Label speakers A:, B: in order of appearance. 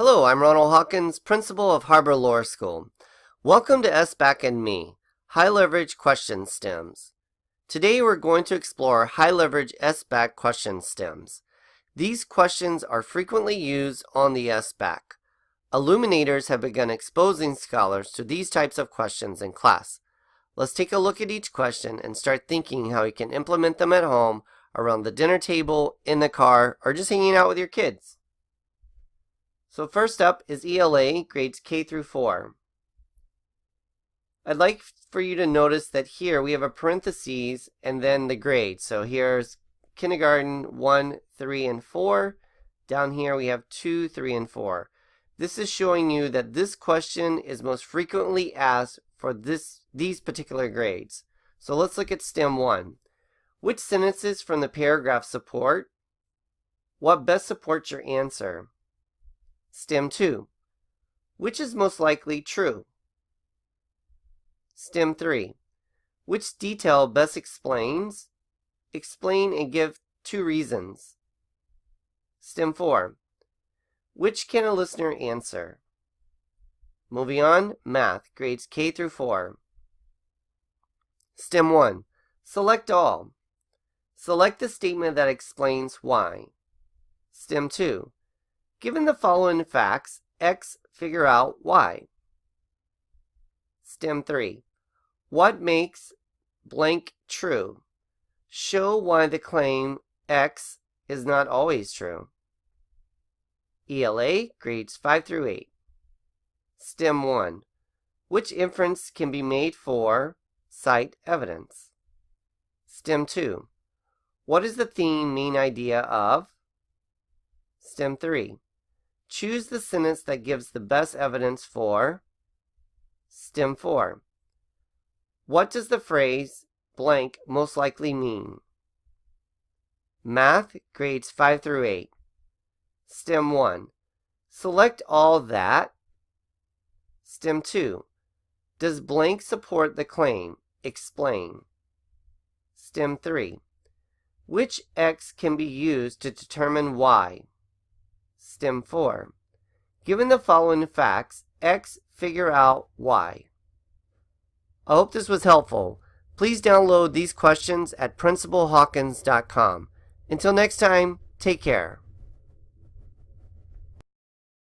A: Hello, I'm Ronald Hawkins, Principal of Harbor Law School. Welcome to SBAC and Me, High Leverage Question Stems. Today we're going to explore high leverage SBAC question stems. These questions are frequently used on the SBAC. Illuminators have begun exposing scholars to these types of questions in class. Let's take a look at each question and start thinking how you can implement them at home, around the dinner table, in the car, or just hanging out with your kids. So first up is ELA, grades K through 4. I'd like for you to notice that here we have a parentheses and then the grade. So here's kindergarten 1, 3, and 4. Down here we have 2, 3, and 4. This is showing you that this question is most frequently asked for these particular grades. So let's look at STEM 1. Which sentences from the paragraph support? What best supports your answer? STEM 2. Which is most likely true? STEM 3. Which detail best explains? Explain and give 2 reasons. STEM 4. Which can a listener answer? Moving on, Math, grades K through 4. STEM 1. Select all. Select the statement that explains why. STEM 2. Given the following facts, X, figure out Y. STEM 3. What makes blank true? Show why the claim X is not always true. ELA, grades 5 through 8. STEM 1. Which inference can be made for? Cite evidence. STEM 2. What is the theme, main idea of? STEM 3. Choose the sentence that gives the best evidence for? STEM 4. What does the phrase blank most likely mean? Math, grades 5 through 8. STEM 1. Select all that. STEM 2. Does blank support the claim? Explain. STEM 3. Which X can be used to determine Y? STEM 4. Given the following facts, X, figure out Y. I hope this was helpful. Please download these questions at principalhawkins.com. Until next time, take care.